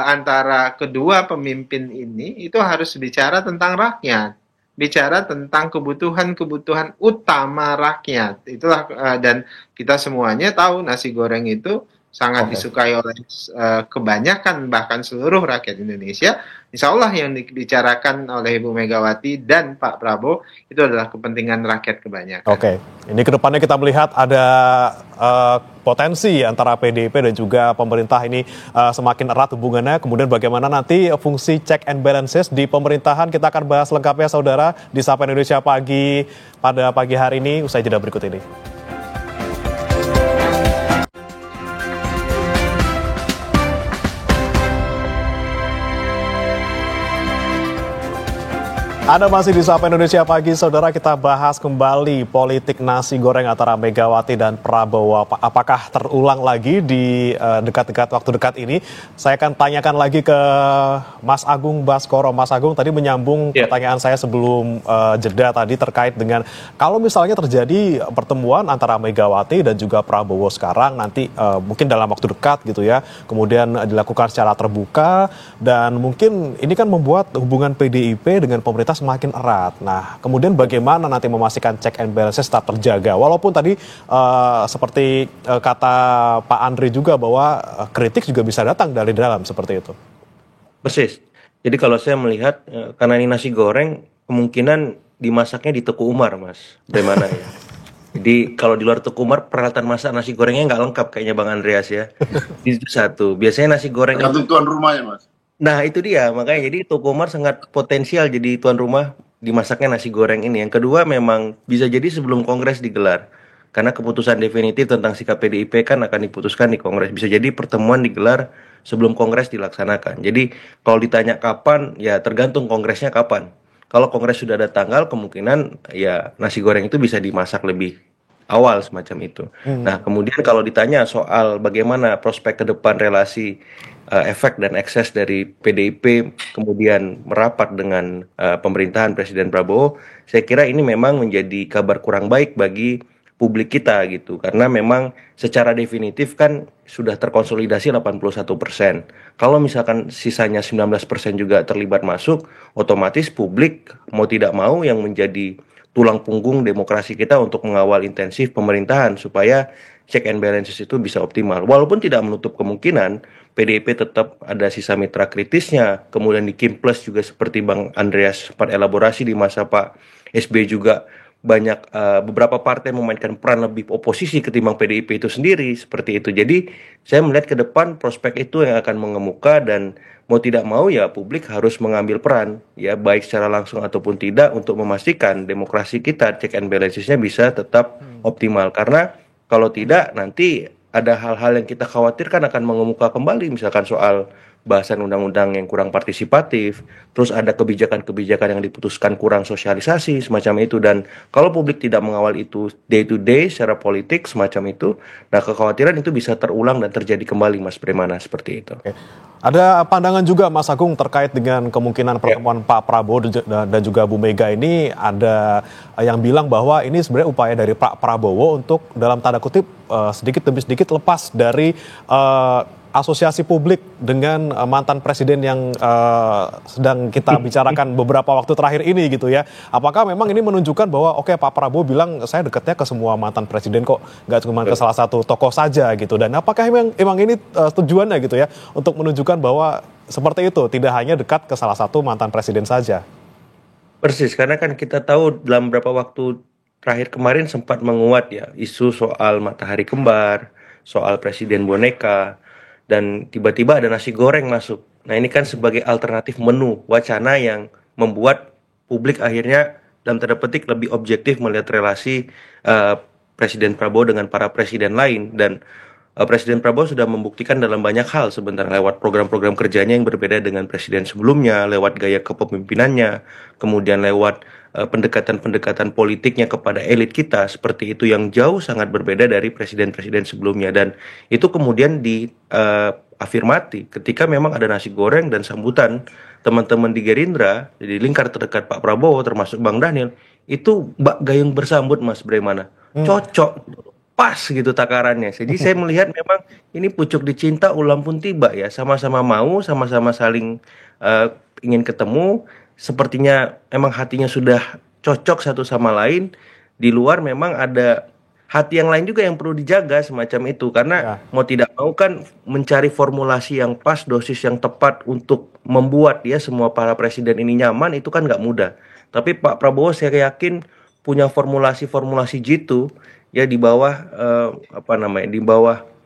antara kedua pemimpin ini itu harus bicara tentang rakyat, bicara tentang kebutuhan-kebutuhan utama rakyat. Itulah dan kita semuanya tahu nasi goreng itu sangat disukai oleh kebanyakan, bahkan seluruh rakyat Indonesia. Insya Allah yang dibicarakan oleh Ibu Megawati dan Pak Prabowo itu adalah kepentingan rakyat kebanyakan. Ini kedepannya kita melihat ada potensi antara PDIP dan juga pemerintah ini semakin erat hubungannya. Kemudian bagaimana nanti fungsi check and balances di pemerintahan, kita akan bahas lengkapnya saudara di Sapa Indonesia Pagi pada pagi hari ini usai jeda berikut ini. Anda masih di Sapa Indonesia Pagi, saudara. Kita bahas kembali politik nasi goreng antara Megawati dan Prabowo. Apakah terulang lagi di waktu dekat ini? Saya akan tanyakan lagi ke Mas Agung Baskoro. Mas Agung, tadi menyambung pertanyaan saya sebelum jeda tadi terkait dengan kalau misalnya terjadi pertemuan antara Megawati dan juga Prabowo sekarang nanti mungkin dalam waktu dekat gitu ya, kemudian dilakukan secara terbuka, dan mungkin ini kan membuat hubungan PDIP dengan pemerintah semakin erat. Nah, kemudian bagaimana nanti memastikan check and balances tetap terjaga? Walaupun tadi seperti kata Pak Andri juga bahwa kritik juga bisa datang dari dalam seperti itu. Persis. Jadi kalau saya melihat karena ini nasi goreng, kemungkinan dimasaknya di Teku Umar, Mas. Bagaimana ya? Jadi kalau di luar Teku Umar, peralatan masak nasi gorengnya nggak lengkap kayaknya Bang Andreas ya. Itu satu. Biasanya nasi goreng tergantung tuan rumahnya, Mas. Nah itu dia, makanya jadi Teku Umar sangat potensial jadi tuan rumah dimasaknya nasi goreng ini. Yang kedua memang bisa jadi sebelum Kongres digelar, karena keputusan definitif tentang sikap PDIP kan akan diputuskan di Kongres. Bisa jadi pertemuan digelar sebelum Kongres dilaksanakan. Jadi kalau ditanya kapan, ya tergantung Kongresnya kapan. Kalau Kongres sudah ada tanggal, kemungkinan ya nasi goreng itu bisa dimasak lebih awal semacam itu. Nah kemudian kalau ditanya soal bagaimana prospek ke depan relasi efek dan ekses dari PDIP kemudian merapat dengan pemerintahan Presiden Prabowo, saya kira ini memang menjadi kabar kurang baik bagi publik kita gitu, karena memang secara definitif kan sudah terkonsolidasi 81%. Kalau misalkan sisanya 19% juga terlibat masuk, otomatis publik mau tidak mau yang menjadi tulang punggung demokrasi kita untuk mengawal intensif pemerintahan supaya check and balances itu bisa optimal. Walaupun tidak menutup kemungkinan PDIP tetap ada sisa mitra kritisnya, kemudian di Kim Plus juga seperti Bang Andreas sempat elaborasi di masa Pak SBY juga banyak beberapa partai memainkan peran lebih oposisi ketimbang PDIP itu sendiri seperti itu. Jadi saya melihat ke depan prospek itu yang akan mengemuka dan mau tidak mau ya publik harus mengambil peran ya baik secara langsung ataupun tidak untuk memastikan demokrasi kita check and balancesnya bisa tetap optimal, karena kalau tidak nanti ada hal-hal yang kita khawatirkan akan mengemuka kembali, misalkan soal bahasan undang-undang yang kurang partisipatif, terus ada kebijakan-kebijakan yang diputuskan kurang sosialisasi semacam itu, dan kalau publik tidak mengawal itu day to day secara politik semacam itu, nah kekhawatiran itu bisa terulang dan terjadi kembali, Mas Bremana, seperti itu. Oke. Ada pandangan juga Mas Agung terkait dengan kemungkinan pertemuan Pak Prabowo dan juga Bu Mega ini, ada yang bilang bahwa ini sebenarnya upaya dari Pak Prabowo untuk dalam tanda kutip sedikit demi sedikit lepas dari asosiasi publik dengan mantan presiden yang sedang kita bicarakan beberapa waktu terakhir ini gitu ya. Apakah memang ini menunjukkan bahwa oke, Pak Prabowo bilang saya dekatnya ke semua mantan presiden kok, nggak cuma ke salah satu tokoh saja gitu. Dan apakah emang ini tujuannya gitu ya untuk menunjukkan bahwa seperti itu, tidak hanya dekat ke salah satu mantan presiden saja? Persis, karena kan kita tahu dalam beberapa waktu terakhir kemarin sempat menguat ya isu soal matahari kembar, soal presiden boneka, dan tiba-tiba ada nasi goreng masuk. Nah ini kan sebagai alternatif menu wacana yang membuat publik akhirnya dalam tanda petik lebih objektif melihat relasi Presiden Prabowo dengan para presiden lain. Dan Presiden Prabowo sudah membuktikan dalam banyak hal sebenarnya lewat program-program kerjanya yang berbeda dengan presiden sebelumnya, lewat gaya kepemimpinannya, kemudian lewat pendekatan-pendekatan politiknya kepada elit kita seperti itu yang jauh sangat berbeda dari presiden-presiden sebelumnya, dan itu kemudian diafirmati ketika memang ada nasi goreng dan sambutan teman-teman di Gerindra di lingkar terdekat Pak Prabowo termasuk Bang Daniel itu gayung bersambut, Mas Bremana, cocok, pas gitu takarannya. Jadi saya melihat memang ini pucuk dicinta ulam pun tiba ya, sama-sama mau, sama-sama saling ingin ketemu. Sepertinya emang hatinya sudah cocok satu sama lain. Di luar memang ada hati yang lain juga yang perlu dijaga semacam itu. Karena mau tidak mau kan mencari formulasi yang pas, dosis yang tepat untuk membuat ya semua para presiden ini nyaman itu kan nggak mudah. Tapi Pak Prabowo saya yakin punya formulasi-formulasi jitu ya di bawah di bawah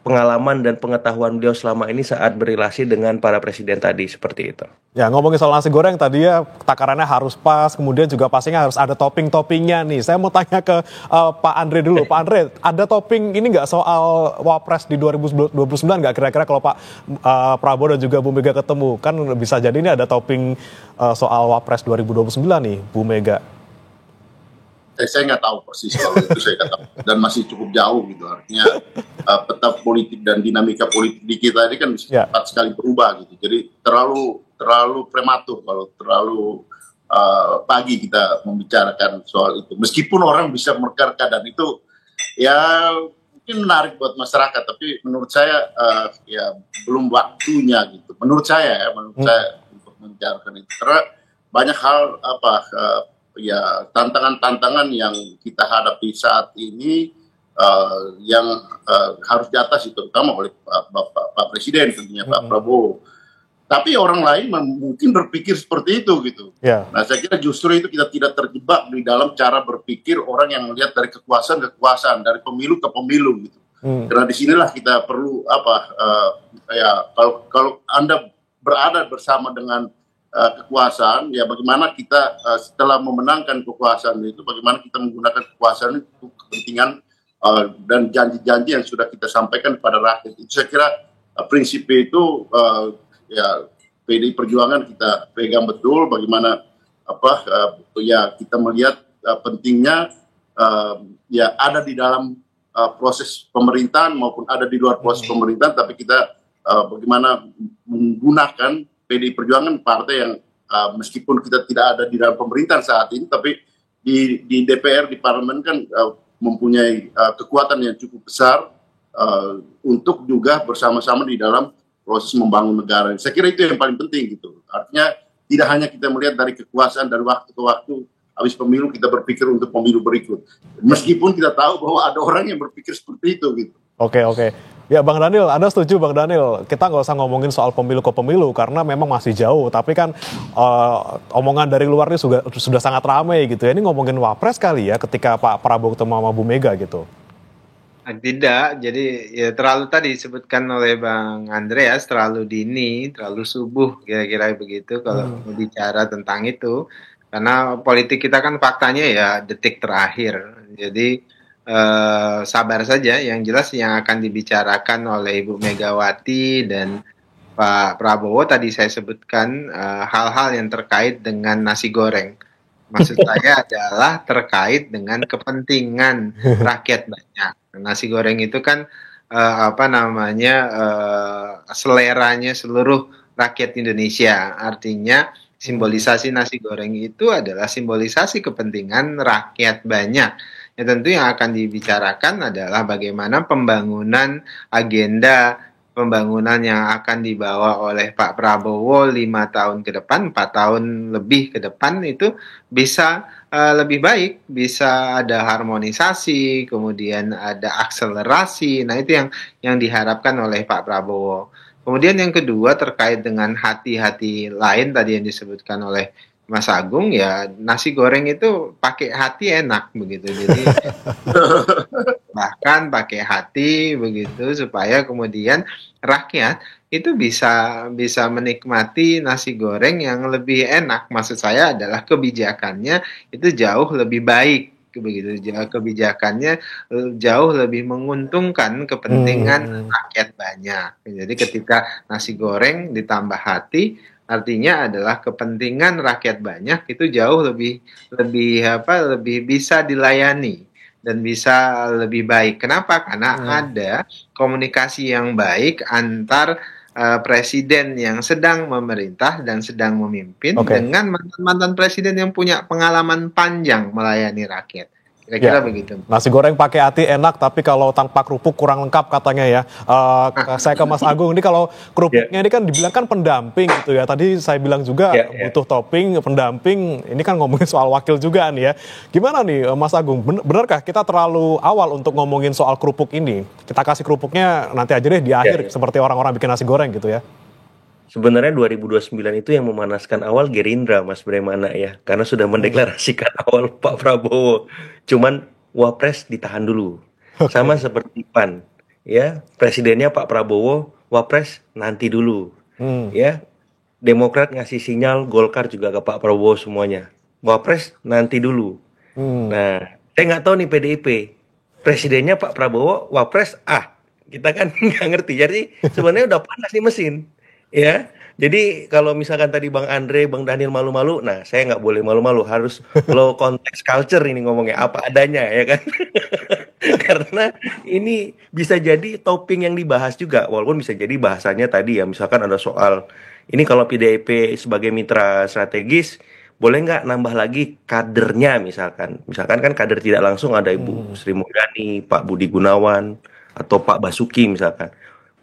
pengalaman dan pengetahuan beliau selama ini saat berrelasi dengan para presiden tadi seperti itu. Ya, ngomongin soal nasi goreng tadi ya, takarannya harus pas, kemudian juga pastinya harus ada topping-toppingnya nih. Saya mau tanya ke Pak Andre dulu. Pak Andre, ada topping ini nggak soal Wapres di 2029 nggak kira-kira kalau Pak Prabowo dan juga Bu Mega ketemu? Kan bisa jadi ini ada topping soal Wapres 2029 nih, Bu Mega. Saya nggak tahu persis kalau itu, saya nggak tahu, dan masih cukup jauh gitu, artinya peta politik dan dinamika politik di kita ini kan bisa cepat sekali berubah gitu, jadi terlalu prematur kalau terlalu pagi kita membicarakan soal itu, meskipun orang bisa menerka dan itu ya mungkin menarik buat masyarakat, tapi menurut saya ya belum waktunya gitu, menurut saya untuk membicarakan itu, karena banyak hal ya tantangan-tantangan yang kita hadapi saat ini yang harus diatasi terutama oleh Pak Presiden tentunya Pak Prabowo. Tapi orang lain mungkin berpikir seperti itu gitu. Nah saya kira justru itu kita tidak terjebak di dalam cara berpikir orang yang melihat dari kekuasaan ke kekuasaan, dari pemilu ke pemilu gitu. Karena disinilah kita perlu ya kalau Anda berada bersama dengan kekuasaan, ya bagaimana kita setelah memenangkan kekuasaan itu, bagaimana kita menggunakan kekuasaan itu untuk kepentingan dan janji-janji yang sudah kita sampaikan kepada rakyat. Itu saya kira prinsip itu ya PDI Perjuangan kita pegang betul, bagaimana ya kita melihat pentingnya ya ada di dalam proses pemerintahan maupun ada di luar proses pemerintahan, tapi kita bagaimana menggunakan PDI Perjuangan, partai yang meskipun kita tidak ada di dalam pemerintahan saat ini, tapi di DPR, di parlemen kan mempunyai kekuatan yang cukup besar untuk juga bersama-sama di dalam proses membangun negara. Saya kira itu yang paling penting gitu. Artinya tidak hanya kita melihat dari kekuasaan dari waktu ke waktu, habis pemilu kita berpikir untuk pemilu berikut. Meskipun kita tahu bahwa ada orang yang berpikir seperti itu gitu. Oke. Ya Bang Daniel, Anda setuju Bang Daniel, kita nggak usah ngomongin soal pemilu ke pemilu karena memang masih jauh, tapi kan omongan dari luar ini sudah sangat ramai gitu ya. Ini ngomongin Wapres kali ya ketika Pak Prabowo ketemu sama Bu Mega gitu. Tidak, jadi ya terlalu tadi disebutkan oleh Bang Andreas, terlalu dini, terlalu subuh kira-kira begitu kalau bicara tentang itu. Karena politik kita kan faktanya ya detik terakhir. Jadi sabar saja, yang jelas yang akan dibicarakan oleh Ibu Megawati dan Pak Prabowo tadi saya sebutkan hal-hal yang terkait dengan nasi goreng. Maksud saya adalah terkait dengan kepentingan rakyat banyak. Nasi goreng itu kan seleranya seluruh rakyat Indonesia. Artinya simbolisasi nasi goreng itu adalah simbolisasi kepentingan rakyat banyak. Ya tentu yang akan dibicarakan adalah bagaimana pembangunan yang akan dibawa oleh Pak Prabowo 5 tahun ke depan, 4 tahun lebih ke depan itu bisa lebih baik, bisa ada harmonisasi, kemudian ada akselerasi. Nah itu yang diharapkan oleh Pak Prabowo. Kemudian yang kedua terkait dengan hati-hati lain tadi yang disebutkan oleh Mas Agung, ya nasi goreng itu pakai hati enak begitu, jadi bahkan pakai hati begitu supaya kemudian rakyat itu bisa menikmati nasi goreng yang lebih enak. Maksud saya adalah kebijakannya itu jauh lebih baik begitu, kebijakannya jauh lebih menguntungkan kepentingan rakyat banyak. Jadi ketika nasi goreng ditambah hati, artinya adalah kepentingan rakyat banyak itu jauh lebih bisa dilayani dan bisa lebih baik. Kenapa? Karena ada komunikasi yang baik antar presiden yang sedang memerintah dan sedang memimpin dengan mantan presiden yang punya pengalaman panjang melayani rakyat. Kira-kira begitu. Nasi goreng pakai hati enak, tapi kalau tanpa kerupuk kurang lengkap katanya ya. Saya ke Mas Agung, ini kalau kerupuknya ini kan dibilang kan pendamping gitu ya. Tadi saya bilang juga butuh topping, pendamping. Ini kan ngomongin soal wakil juga nih ya. Gimana nih Mas Agung, benarkah kita terlalu awal untuk ngomongin soal kerupuk ini? Kita kasih kerupuknya nanti aja deh di akhir, seperti orang-orang bikin nasi goreng gitu ya. Sebenarnya 2029 itu yang memanaskan awal Gerindra, Mas Bremana ya. Karena sudah mendeklarasikan awal Pak Prabowo. Cuman Wapres ditahan dulu. Sama seperti PAN. Ya, presidennya Pak Prabowo, Wapres nanti dulu. Ya, Demokrat ngasih sinyal, Golkar juga ke Pak Prabowo semuanya. Wapres nanti dulu. Nah, saya nggak tahu nih PDIP. Presidennya Pak Prabowo, Wapres, kita kan nggak ngerti. Jadi sebenarnya udah panas nih mesin. Ya, jadi kalau misalkan tadi Bang Andre, Bang Daniel malu-malu, nah saya nggak boleh malu-malu, harus low context culture ini ngomongnya apa adanya ya kan. Karena ini bisa jadi topping yang dibahas juga, walaupun bisa jadi bahasanya tadi ya, misalkan ada soal, ini kalau PDIP sebagai mitra strategis, boleh nggak nambah lagi kadernya misalkan kan kader tidak langsung ada Ibu Sri Mulyani, Pak Budi Gunawan, atau Pak Basuki misalkan.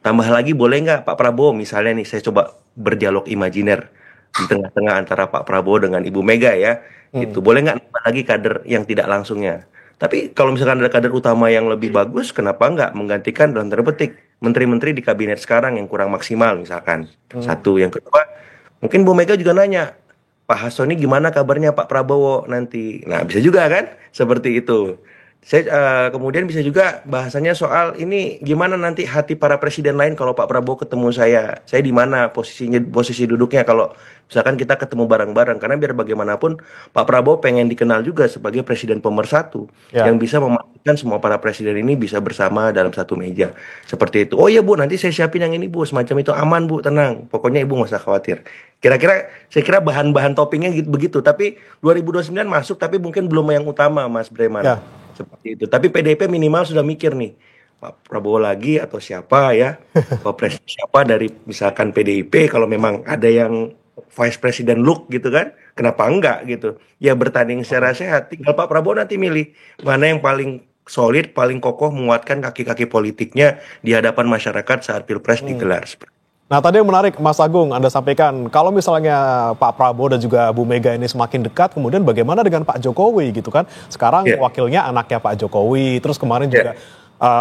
Tambah lagi boleh nggak Pak Prabowo misalnya nih, saya coba berdialog imajiner di tengah-tengah antara Pak Prabowo dengan Ibu Mega ya, itu boleh nggak nambah lagi kader yang tidak langsungnya. Tapi kalau misalkan ada kader utama yang lebih bagus, kenapa nggak menggantikan dalam tanda petik menteri-menteri di kabinet sekarang yang kurang maksimal misalkan. Satu, yang kedua mungkin Bu Mega juga nanya, Pak Hasso ini gimana kabarnya Pak Prabowo nanti. Nah bisa juga kan seperti itu. Saya kemudian bisa juga bahasanya soal ini gimana nanti hati para presiden lain kalau Pak Prabowo ketemu saya di mana posisi duduknya kalau misalkan kita ketemu bareng-bareng, karena biar bagaimanapun Pak Prabowo pengen dikenal juga sebagai presiden pemersatu yang bisa memastikan semua para presiden ini bisa bersama dalam satu meja seperti itu. Oh iya Bu, nanti saya siapin yang ini Bu, semacam itu, aman Bu, tenang, pokoknya Ibu nggak usah khawatir. Saya kira bahan-bahan toppingnya gitu begitu, tapi 2029 masuk tapi mungkin belum yang utama Mas Breman. Seperti itu. Tapi PDIP minimal sudah mikir nih, Pak Prabowo lagi atau siapa ya, Presiden siapa dari misalkan PDIP, kalau memang ada yang Vice President look gitu kan, kenapa enggak gitu. Ya bertanding secara sehat, tinggal Pak Prabowo nanti milih mana yang paling solid, paling kokoh menguatkan kaki-kaki politiknya di hadapan masyarakat saat Pilpres digelar. Nah tadi yang menarik Mas Agung, Anda sampaikan kalau misalnya Pak Prabowo dan juga Bu Mega ini semakin dekat, kemudian bagaimana dengan Pak Jokowi gitu kan? Sekarang wakilnya anaknya Pak Jokowi, terus kemarin juga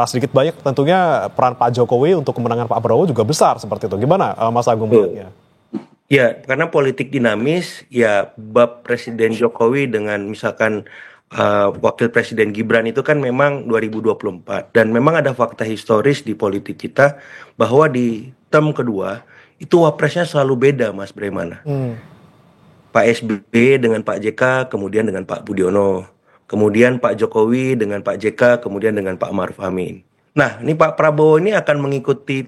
sedikit banyak tentunya peran Pak Jokowi untuk kemenangan Pak Prabowo juga besar seperti itu. Gimana Mas Agung melihatnya? Ya, karena politik dinamis, ya bab Presiden Jokowi dengan misalkan Wakil Presiden Gibran itu kan memang 2024. Dan memang ada fakta historis di politik kita bahwa di term kedua itu wapresnya selalu beda, Mas Bremana. Pak SBY dengan Pak JK, kemudian dengan Pak Budiono. Kemudian Pak Jokowi dengan Pak JK, kemudian dengan Pak Maruf Amin. Nah, ini Pak Prabowo ini akan mengikuti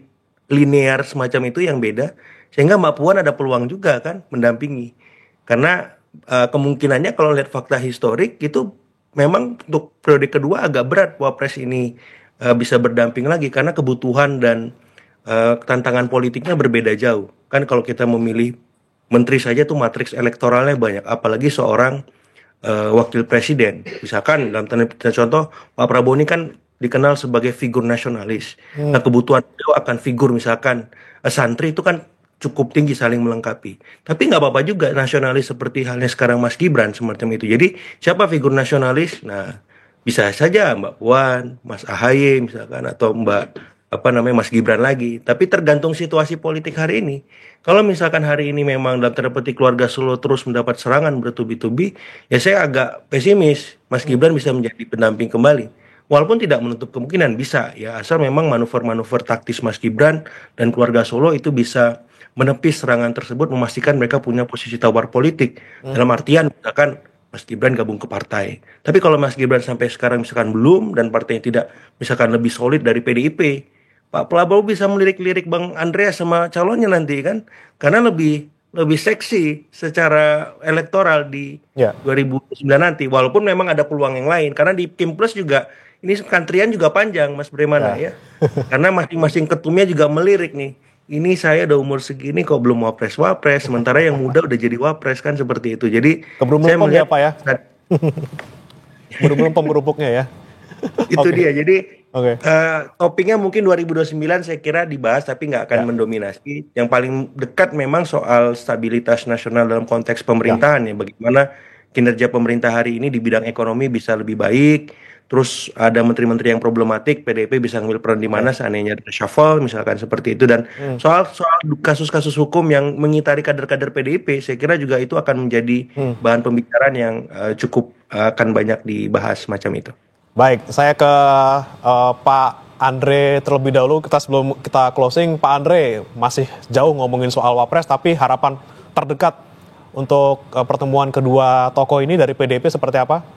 linear semacam itu yang beda, sehingga Mbak Puan ada peluang juga kan mendampingi. Karena kemungkinannya kalau lihat fakta historik itu memang untuk periode kedua agak berat Wapres ini bisa berdamping lagi, karena kebutuhan dan tantangan politiknya berbeda jauh. Kan kalau kita memilih menteri saja tuh matriks elektoralnya banyak, apalagi seorang wakil presiden. Misalkan dalam tanda contoh Pak Prabowo ini kan dikenal sebagai figur nasionalis. Nah, kebutuhan beliau akan figur misalkan santri itu kan cukup tinggi, saling melengkapi. Tapi nggak apa-apa juga nasionalis seperti halnya sekarang Mas Gibran semacam itu. Jadi siapa figur nasionalis? Nah, bisa saja Mbak Puan, Mas AHY misalkan, atau Mas Gibran lagi. Tapi tergantung situasi politik hari ini. Kalau misalkan hari ini memang dalam tanda petik keluarga Solo terus mendapat serangan bertubi-tubi, ya saya agak pesimis Mas Gibran bisa menjadi pendamping kembali. Walaupun tidak menutup kemungkinan bisa, ya asal memang manuver-manuver taktis Mas Gibran dan keluarga Solo itu bisa menepis serangan tersebut, memastikan mereka punya posisi tawar politik. Dalam artian misalkan Mas Gibran gabung ke partai. Tapi kalau Mas Gibran sampai sekarang misalkan belum dan partainya tidak misalkan lebih solid dari PDIP, Pak Prabowo bisa melirik-lirik Bang Andreas sama calonnya nanti kan, karena lebih seksi secara elektoral di 2009 nanti, walaupun memang ada peluang yang lain, karena di Kim Plus juga ini kantrian juga panjang Mas Bremana ya, karena masing-masing ketumnya juga melirik nih, ini saya udah umur segini kok belum wapres, sementara yang muda udah jadi wapres kan, seperti itu. Jadi saya melihat Pak ya, belum pemgerupuknya ya. Itu dia. Jadi topiknya mungkin 2029 saya kira dibahas, tapi nggak akan mendominasi. Yang paling dekat memang soal stabilitas nasional dalam konteks pemerintahan ya. Bagaimana kinerja pemerintah hari ini di bidang ekonomi bisa lebih baik. Terus ada menteri-menteri yang problematik, PDIP bisa ngambil peran di mana seandainya ada reshuffle misalkan seperti itu. Dan soal kasus-kasus hukum yang mengitari kader-kader PDIP, saya kira juga itu akan menjadi bahan pembicaraan yang cukup akan banyak dibahas macam itu. Baik, saya ke Pak Andre terlebih dahulu. Sebelum kita closing, Pak Andre masih jauh ngomongin soal Wapres, tapi harapan terdekat untuk pertemuan kedua tokoh ini dari PDIP seperti apa,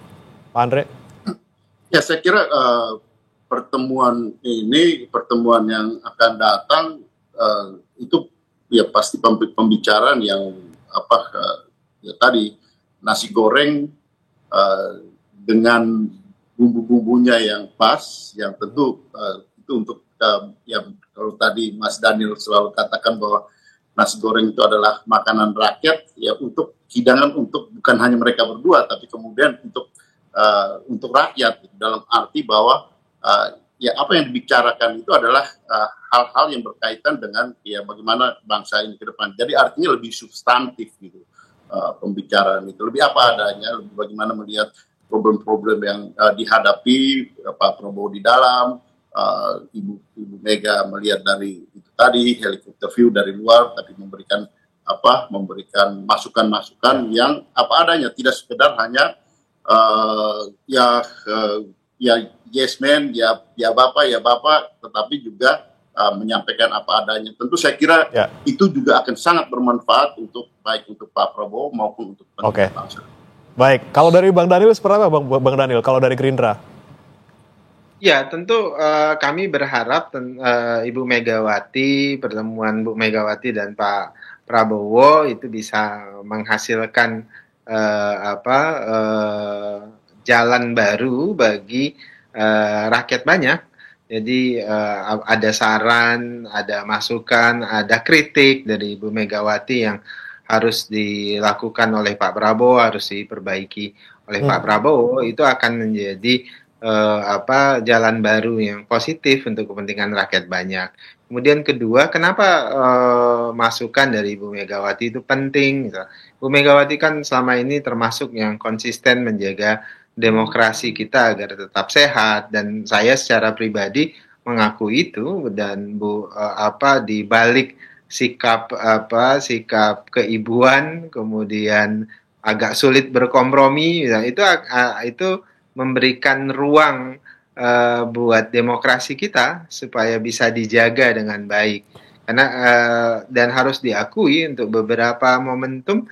Pak Andre? Ya, saya kira pertemuan yang akan datang itu ya pasti pembicaraan yang ya tadi nasi goreng dengan bumbu-bumbunya yang pas, yang tentu itu untuk yang kalau tadi Mas Daniel selalu katakan bahwa nasi goreng itu adalah makanan rakyat, ya untuk hidangan untuk bukan hanya mereka berdua, tapi kemudian untuk rakyat, dalam arti bahwa ya apa yang dibicarakan itu adalah hal-hal yang berkaitan dengan ya bagaimana bangsa ini ke depan. Jadi artinya lebih substantif gitu pembicaraan itu, lebih apa adanya, lebih bagaimana melihat problem-problem yang dihadapi Pak Prabowo di dalam, Ibu Mega melihat dari itu tadi helikopter view dari luar, tapi memberikan masukan-masukan yang apa adanya, tidak sekedar hanya yes man, ya bapak, tetapi juga menyampaikan apa adanya. Tentu saya kira itu juga akan sangat bermanfaat baik untuk Pak Prabowo maupun untuk bangsa. Baik, kalau dari Bang Daniel seperti apa Bang Daniel, kalau dari Gerindra? Ya, tentu kami berharap Ibu Megawati, pertemuan Bu Megawati dan Pak Prabowo itu bisa menghasilkan jalan baru bagi rakyat banyak. Jadi ada saran, ada masukan, ada kritik dari Ibu Megawati yang harus dilakukan oleh Pak Prabowo, harus diperbaiki oleh Pak Prabowo, itu akan menjadi jalan baru yang positif untuk kepentingan rakyat banyak. Kemudian kedua, kenapa masukan dari Ibu Megawati itu penting? Ibu Megawati kan selama ini termasuk yang konsisten menjaga demokrasi kita agar tetap sehat, dan saya secara pribadi mengakui itu. Dan di balik sikap keibuan, kemudian agak sulit berkompromi, ya, itu memberikan ruang buat demokrasi kita supaya bisa dijaga dengan baik. Karena dan harus diakui untuk beberapa momentum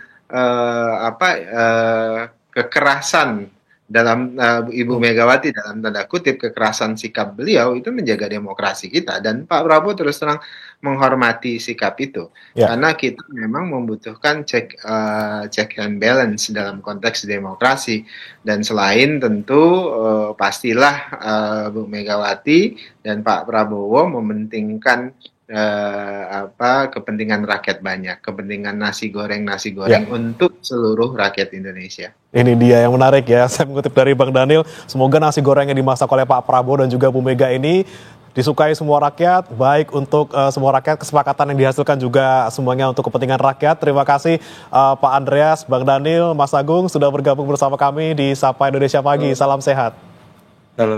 kekerasan dalam Ibu Megawati, dalam tanda kutip kekerasan sikap beliau itu menjaga demokrasi kita, dan Pak Prabowo terus terang menghormati sikap itu. Karena kita memang membutuhkan check and balance dalam konteks demokrasi, dan selain tentu pastilah Bu Megawati dan Pak Prabowo mementingkan kepentingan rakyat banyak, kepentingan nasi goreng untuk seluruh rakyat Indonesia. Ini dia yang menarik ya, saya mengutip dari Bang Daniel, semoga nasi goreng yang dimasak oleh Pak Prabowo dan juga Bu Mega ini disukai semua rakyat, baik untuk semua rakyat, kesepakatan yang dihasilkan juga semuanya untuk kepentingan rakyat. Terima kasih Pak Andreas, Bang Daniel, Mas Agung sudah bergabung bersama kami di Sapa Indonesia Pagi. Salam sehat. Halo.